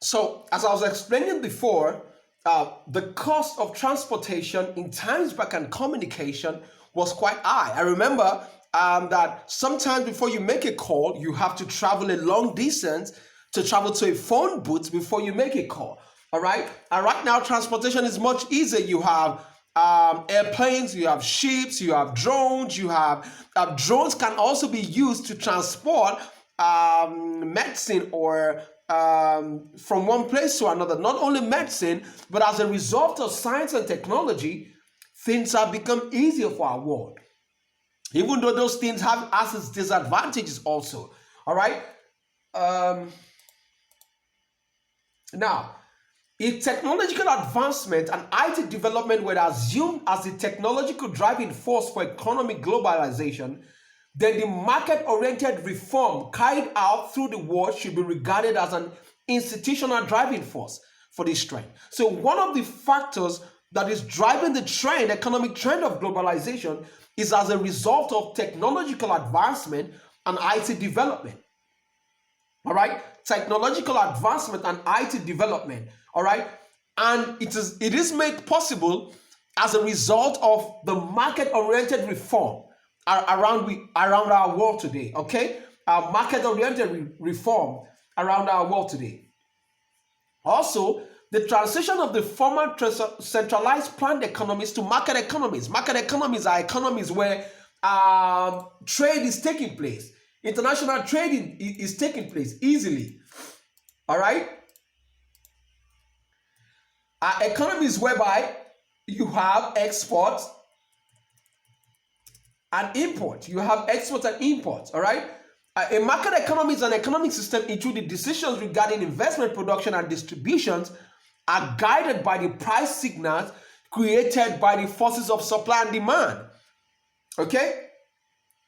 So, as I was explaining before, the cost of transportation in times back and communication was quite high. I remember that sometimes before you make a call, you have to travel a long distance to travel to a phone booth before you make a call. All right. And right now, transportation is much easier. You have airplanes, you have ships, you have drones, you have drones can also be used to transport medicine or from one place to another. Not only medicine, but as a result of science and technology, things have become easier for our world. Even though those things have as its disadvantages also. All right. Um, Now, if technological advancement and IT development were assumed as the technological driving force for economic globalization, then the market-oriented reform carried out through the world should be regarded as an institutional driving force for this trend. So one of the factors that is driving the trend, economic trend of globalization, is as a result of technological advancement and IT development. All right, technological advancement and IT development. All right, and it is made possible as a result of the market-oriented reform around our world today. Okay, market-oriented reform around our world today. Also, the transition of the former centralized planned economies to market economies. Market economies are economies where trade is taking place. International trading is taking place easily. All right. Economies whereby you have export and import. You have export and import. All right. A market economy is an economic system in which the decisions regarding investment, production, and distributions are guided by the price signals created by the forces of supply and demand. Okay?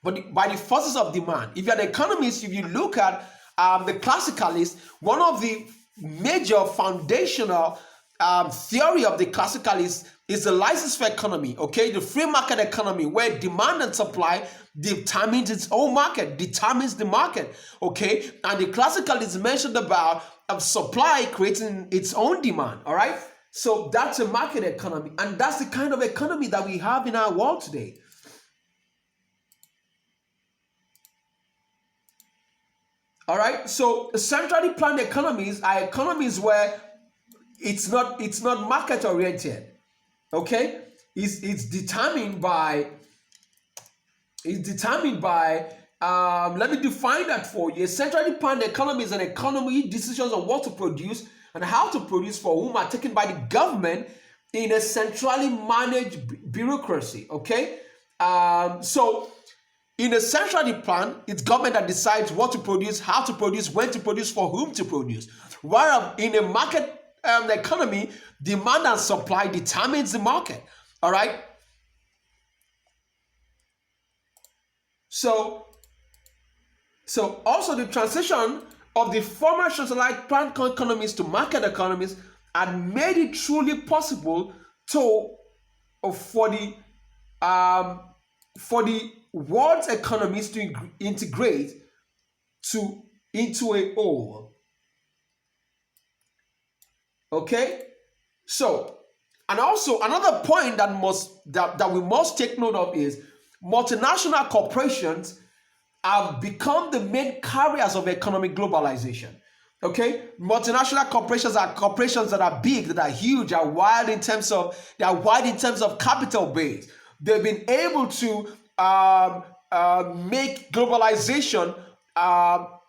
But by the forces of demand. If you're an economist, if you look at the classicalists, one of the major foundational theory of the classicalists is the laissez-faire economy, okay? The free market economy where demand and supply determines its own market, determines the market, okay? And the classicalists mentioned about supply creating its own demand, all right? So that's a market economy, and that's the kind of economy that we have in our world today. All right, so centrally planned economies are economies where it's not market oriented. Okay, it's determined by let me define that for you. A centrally planned economy is an economy decisions on what to produce and how to produce for whom are taken by the government in a centrally managed bureaucracy. Okay, so in a centrally plan, it's government that decides what to produce, how to produce, when to produce, for whom to produce. While in a market economy, demand and supply determines the market. All right. So also the transition of the former socialized planned economies to market economies had made it truly possible for the world's economies to integrate into a whole. Okay, so and also another point that we must take note of is multinational corporations have become the main carriers of economic globalization. Okay, multinational corporations are corporations that are big, that are huge, are wide in terms of capital base. They've been able to make globalization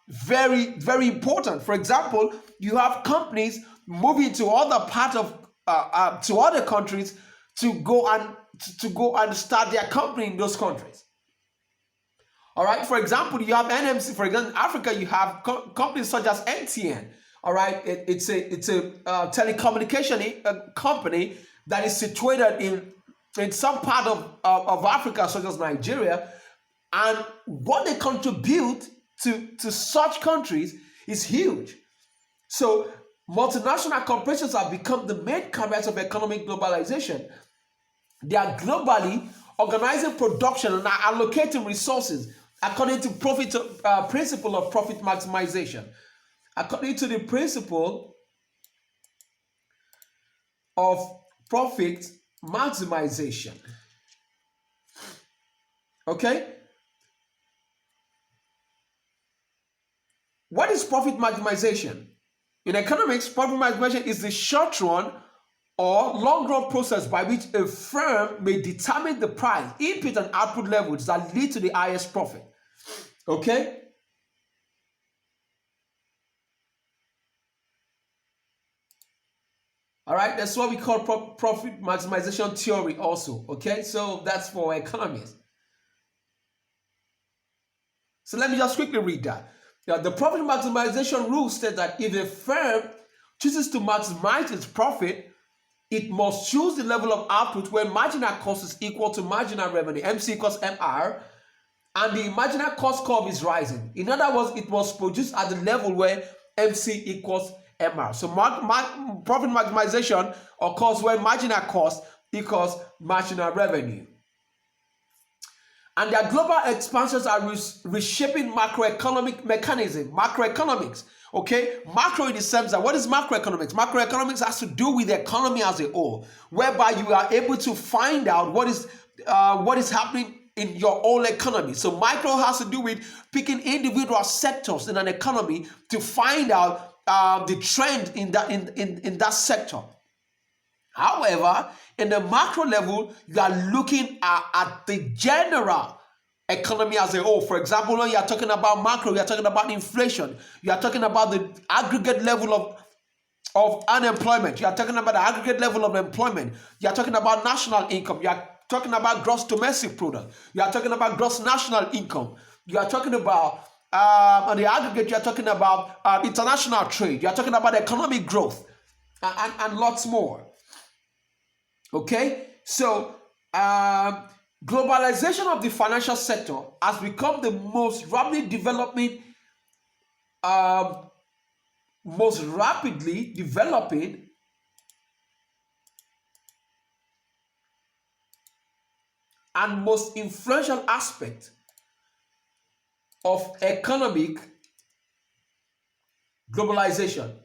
very, very important. For example, you have companies moving to other part of to other countries to go and start their company in those countries. All right. For example, you have NMC. For example, in Africa, you have companies such as MTN. All right. It's a telecommunication company that is situated in some part of Africa, such as Nigeria, and what they contribute to such countries is huge. So multinational corporations have become the main carriers of economic globalization. They are globally organizing production and are allocating resources according to principle of profit maximization. According to the principle of profit maximization. Okay? What is profit maximization? In economics, profit maximization is the short run or long run process by which a firm may determine the price, input, and output levels that lead to the highest profit. Okay? All right, that's what we call profit maximization theory also. Okay, so that's for economists. So let me just quickly read that. Now, the profit maximization rule states that if a firm chooses to maximize its profit, it must choose the level of output where marginal cost is equal to marginal revenue, MC equals MR, and the marginal cost curve is rising. In other words, it must produce at the level where MC equals MR. So profit maximization occurs where marginal cost equals marginal revenue. And their global expansions are reshaping macroeconomic mechanism, macroeconomics. Okay, macro in the sense that what is macroeconomics? Macroeconomics has to do with the economy as a whole, whereby you are able to find out what is happening in your own economy. So micro has to do with picking individual sectors in an economy to find out the trend in that sector. However, in the macro level, you are looking at the general economy as a whole. For example, when you are talking about macro, you are talking about inflation. You are talking about the aggregate level of unemployment. You are talking about the aggregate level of employment. You are talking about national income. You are talking about gross domestic product. You are talking about gross national income. You are talking about, on the aggregate, you are talking about international trade. You are talking about economic growth and lots more. Okay, so globalization of the financial sector has become the most rapidly developing and most influential aspect of economic globalization.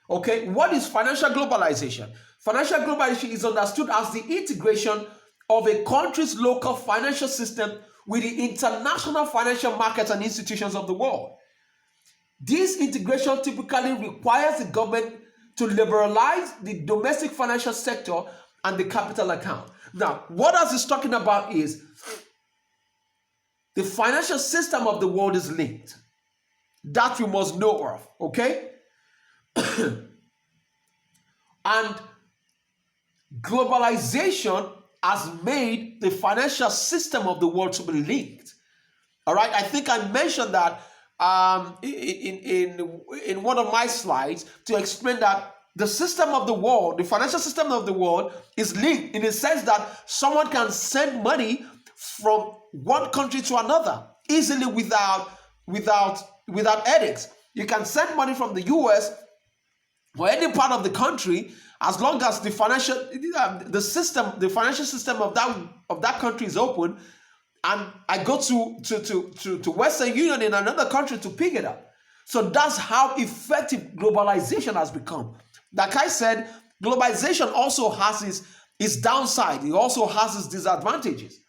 Okay, what is financial globalization? Financial globalization is understood as the integration of a country's local financial system with the international financial markets and institutions of the world. This integration typically requires the government to liberalize the domestic financial sector and the capital account. Now, what else is talking about is the financial system of the world is linked. That you must know of, okay? And globalization has made the financial system of the world to be linked. All right, I think I mentioned that in one of my slides to explain that the system of the world, the financial system of the world, is linked in the sense that someone can send money from one country to another easily without headaches. You can send money from the US or any part of the country as long as the financial system of that country is open, and I go to Western Union in another country to pick it up. So that's how effective globalization has become. Like I said, globalization also has its downside. It also has its disadvantages.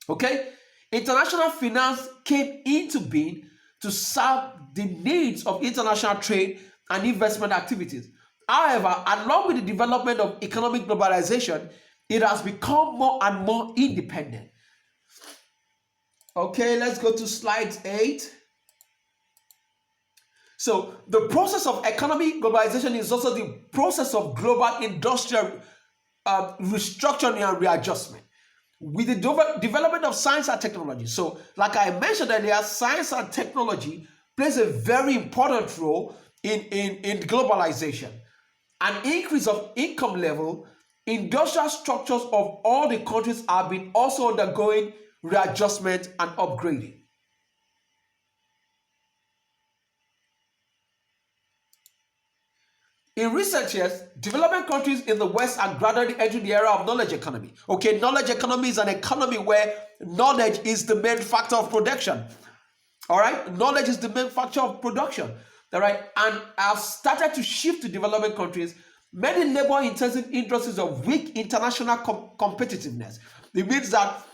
Okay? International finance came into being to serve the needs of international trade and investment activities. However, along with the development of economic globalization, it has become more and more independent. Okay, let's go to slide 8. So the process of economic globalization is also the process of global industrial restructuring and readjustment with the development of science and technology. So like I mentioned earlier, science and technology plays a very important role in globalization. An increase of income level, industrial structures of all the countries have been also undergoing readjustment and upgrading. In recent years, developing countries in the West are gradually entering the era of knowledge economy. Okay, knowledge economy is an economy where knowledge is the main factor of production. All right, knowledge is the main factor of production. All right, and I've started to shift to developing countries Many labor-intensive industries of weak international competitiveness. It means that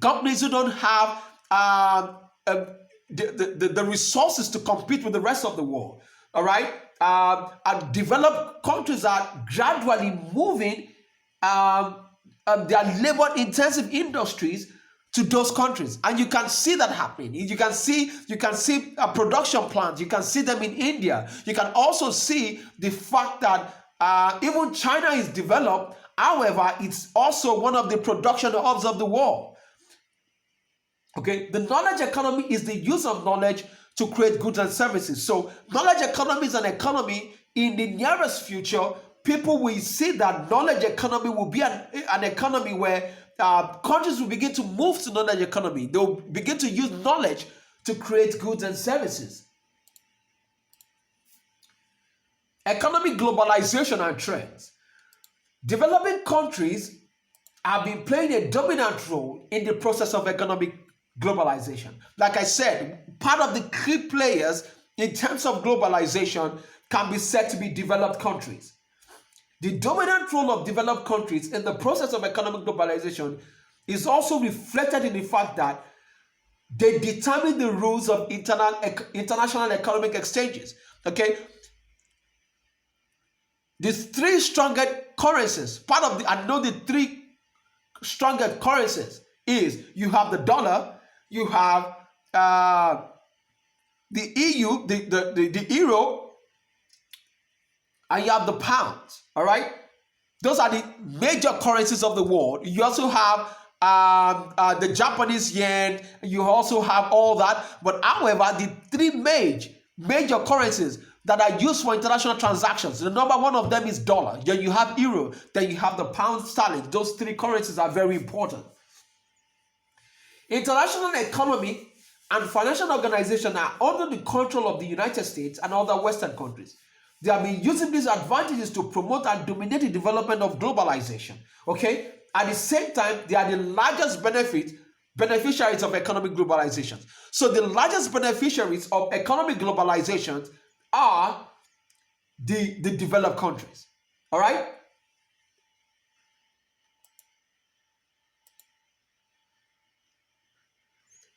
companies who don't have uh, the resources to compete with the rest of the world, all right, and developed countries are gradually moving um, their labor-intensive industries to those countries, and you can see that happening. You can see production plants. You can see them in India. You can also see the fact that even China is developed. However, it's also one of the production hubs of the world. Okay, the knowledge economy is the use of knowledge to create goods and services. So, knowledge economy is an economy in the nearest future. People will see that knowledge economy will be an economy where countries will begin to move to knowledge economy. They'll begin to use knowledge to create goods and services. Economic globalization and trends. Developing countries have been playing a dominant role in the process of economic globalization. Like I said, part of the key players in terms of globalization can be said to be developed countries. The dominant role of developed countries in the process of economic globalization is also reflected in the fact that they determine the rules of international economic exchanges. Okay, the three strongest currencies, I know the three strongest currencies is you have the dollar, you have the EU, the euro, and you have the pounds. All right, those are the major currencies of the world. You also have the Japanese yen. You also have all that. But however, the three major currencies that are used for international transactions, the number one of them is dollar. Then you have euro. Then you have the pound sterling. Those three currencies are very important. International economy and financial organization are under the control of the United States and other Western countries. They have been using these advantages to promote and dominate the development of globalization. Okay? At the same time, they are the largest beneficiaries of economic globalization. So the largest beneficiaries of economic globalization are the developed countries. All right?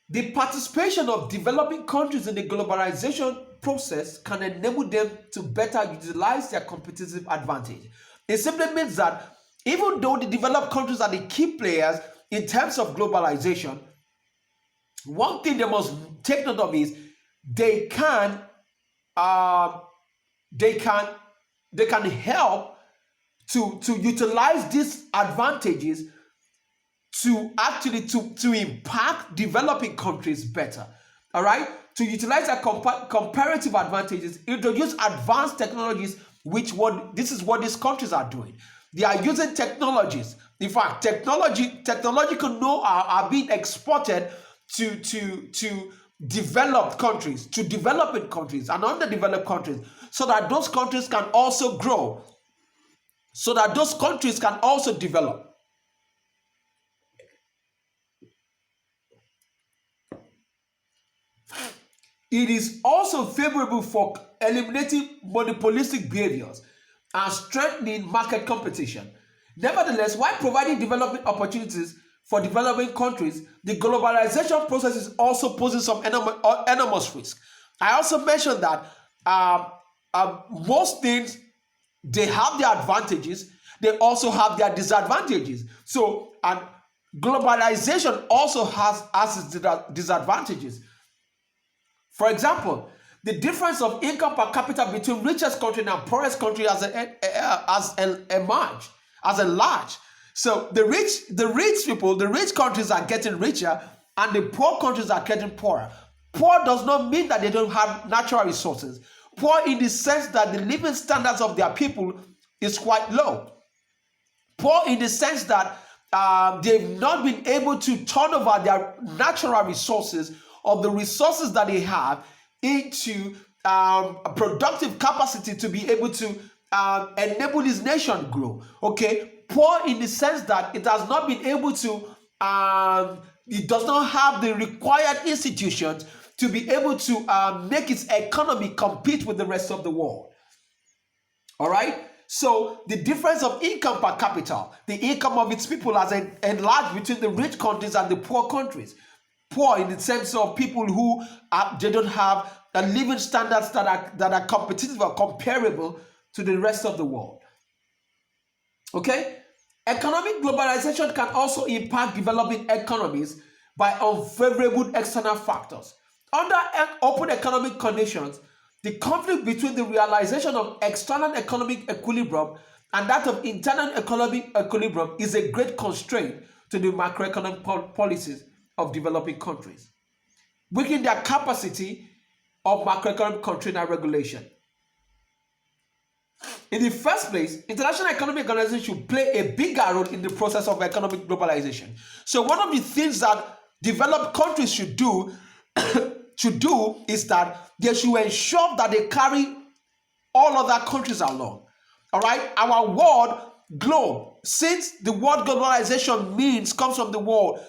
The participation of developing countries in the globalization process can enable them to better utilize their competitive advantage. It simply means that even though the developed countries are the key players in terms of globalization, one thing they must take note of is they can uh, they can they can help to utilize these advantages to actually to impact developing countries better. All right, to utilize their comparative advantages, introduce advanced technologies, this is what these countries are doing. They are using technologies. In fact, technological know-how are being exported to developed countries, to developing countries and underdeveloped countries, so that those countries can also grow, so that those countries can also develop. It is also favorable for eliminating monopolistic behaviors and strengthening market competition. Nevertheless, while providing development opportunities for developing countries, the globalization process is also posing some enormous risk. I also mentioned that most things, they have their advantages, they also have their disadvantages. So, and globalization also has its disadvantages. For example, the difference of income per capita between richest country and poorest country has emerged as a large. So the rich people, the rich countries are getting richer, and the poor countries are getting poorer. Poor does not mean that they don't have natural resources. Poor in the sense that the living standards of their people is quite low. Poor in the sense that they've not been able to turn over their natural resources, of the resources that they have, into a productive capacity to be able to enable this nation grow. Okay, poor in the sense that it has not been able to, it does not have the required institutions to be able to make its economy compete with the rest of the world. All right. So the difference of income per capita, the income of its people has enlarged between the rich countries and the poor countries. Poor in the sense of people who they don't have living standards that are competitive or comparable to the rest of the world. Okay? Economic globalization can also impact developing economies by unfavorable external factors. Under open economic conditions, the conflict between the realization of external economic equilibrium and that of internal economic equilibrium is a great constraint to the macroeconomic policies of developing countries, weakening their capacity of macroeconomic control and regulation. In the first place, international economic organization should play a bigger role in the process of economic globalization. So one of the things that developed countries should do is that they should ensure that they carry all other countries along. All right, our word globe, since the word globalization comes from the word,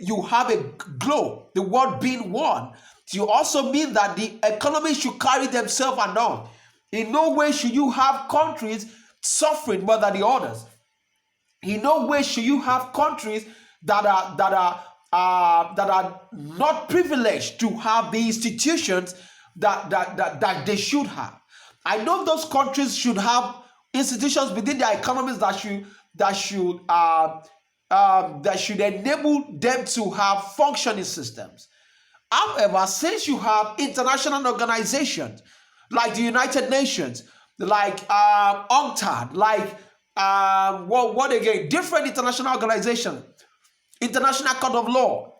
you have a globe, the word being one. You also mean that the economy should carry themselves along. In no way should you have countries suffering more than the others. In no way should you have countries that are not privileged to have the institutions that they should have. I know those countries should have institutions within their economies that should enable them to have functioning systems. However, since you have international organizations like the United Nations, like UNCTAD, like what again? Different international organizations, International Court of Law.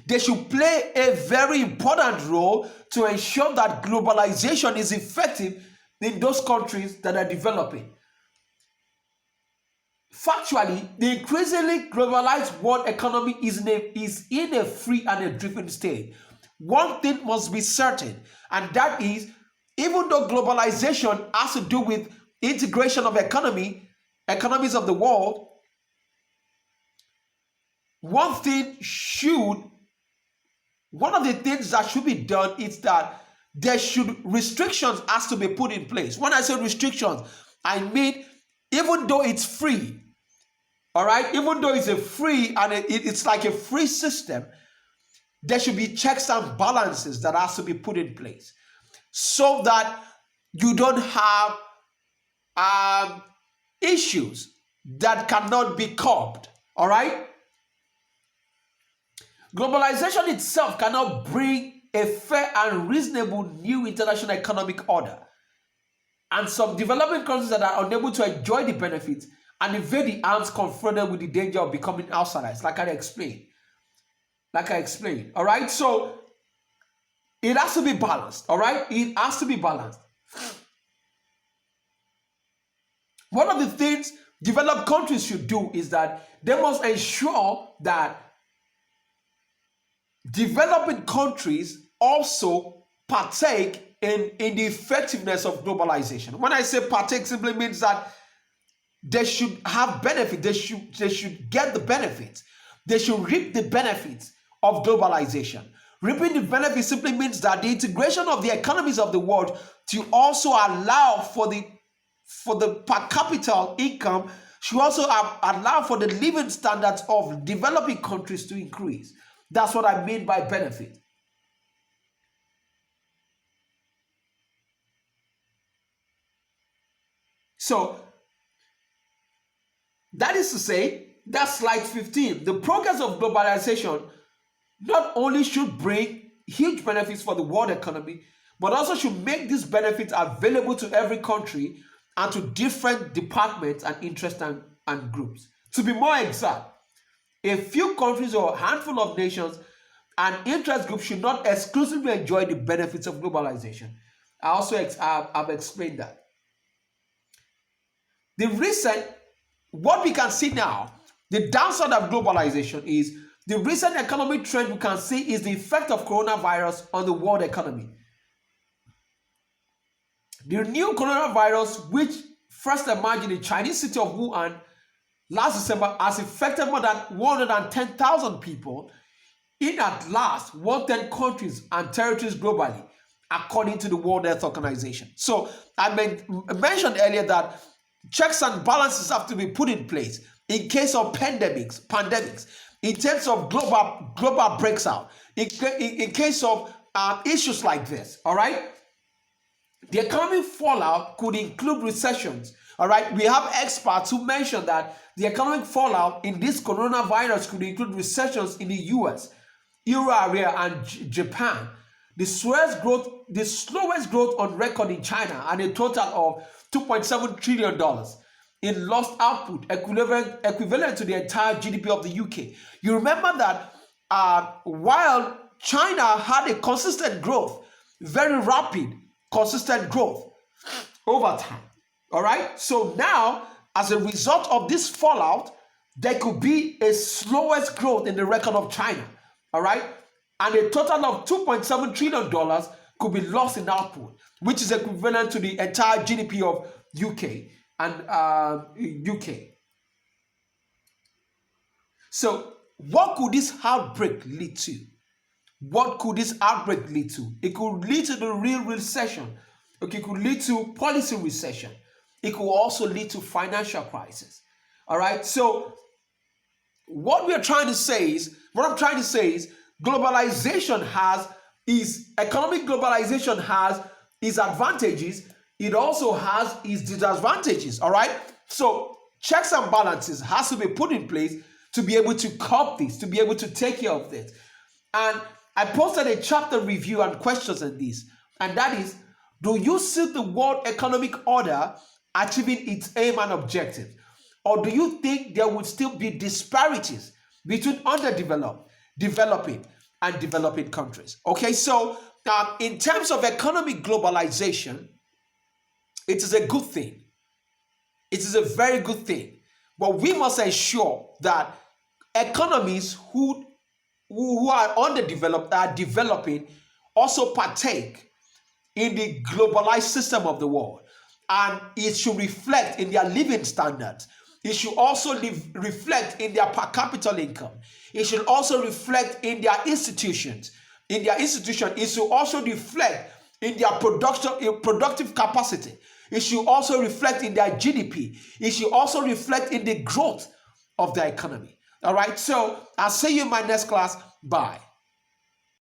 They should play a very important role to ensure that globalization is effective in those countries that are developing. Factually, the increasingly globalized world economy is in a free and a driven state. One thing must be certain, and that is, even though globalization has to do with integration of economies of the world, one of the things that should be done is that restrictions has to be put in place. When I say restrictions, I mean even though it's free, all right, even though it's a free and it's like a free system, there should be checks and balances that has to be put in place so that you don't have issues that cannot be curbed, all right? Globalization itself cannot bring a fair and reasonable new international economic order. And some developing countries that are unable to enjoy the benefits and evade the arms confronted with the danger of becoming outsiders, like I explained. All right? So it has to be balanced, all right? It has to be balanced. One of the things developed countries should do is that they must ensure that developing countries also partake in the effectiveness of globalization. When I say partake, simply means that they should have benefit. They should get the benefits. They should reap the benefits of globalization. Reaping the benefits simply means that the integration of the economies of the world to also allow for the per capita income should also allow for the living standards of developing countries to increase. That's what I mean by benefit. So that is to say, that's slide 15. The progress of globalization not only should bring huge benefits for the world economy, but also should make these benefits available to every country and to different departments and interests and groups. To be more exact, a few countries or a handful of nations and interest groups should not exclusively enjoy the benefits of globalization. I've explained that. What we can see now, the downside of globalization is the recent economic trend we can see is the effect of coronavirus on the world economy. The new coronavirus, which first emerged in the Chinese city of Wuhan last December, has affected more than 110,000 people in at last 110 countries and territories globally, according to the World Health Organization. So I mentioned earlier that checks and balances have to be put in place in case of pandemics, in terms of global breaks out, in case of issues like this. All right. The economic fallout could include recessions. All right. We have experts who mention that the economic fallout in this coronavirus could include recessions in the US, Euro area, and Japan. The slowest growth on record in China, and a total of $2.7 trillion in lost output, equivalent to the entire GDP of the UK. You remember that while China had a consistent growth, very rapid, consistent growth over time. All right. So now, as a result of this fallout, there could be a slowest growth in the record of China. All right. And a total of $2.7 trillion could be lost in output, which is equivalent to the entire GDP of UK and UK. So what could this outbreak lead to? What could this outbreak lead to? It could lead to the real recession. Okay, it could lead to policy recession. It could also lead to financial crisis. All right. So what I'm trying to say is, economic globalization has its advantages. It also has its disadvantages. All right. So checks and balances has to be put in place to be able to curb this, to be able to take care of this. And I posted a chapter review and questions on this, and that is, do you see the World Economic Order achieving its aim and objective? Or do you think there would still be disparities between underdeveloped, developing, and developing countries? Okay, so in terms of economic globalization, it is a good thing. It is a very good thing. But we must ensure that economies who are underdeveloped, are developing, also partake in the globalized system of the world. And it should reflect in their living standards. It should also reflect in their per capita income. It should also reflect in their institutions. It should also reflect in their productive capacity. It should also reflect in their GDP. It should also reflect in the growth of their economy. All right. So I'll see you in my next class. Bye.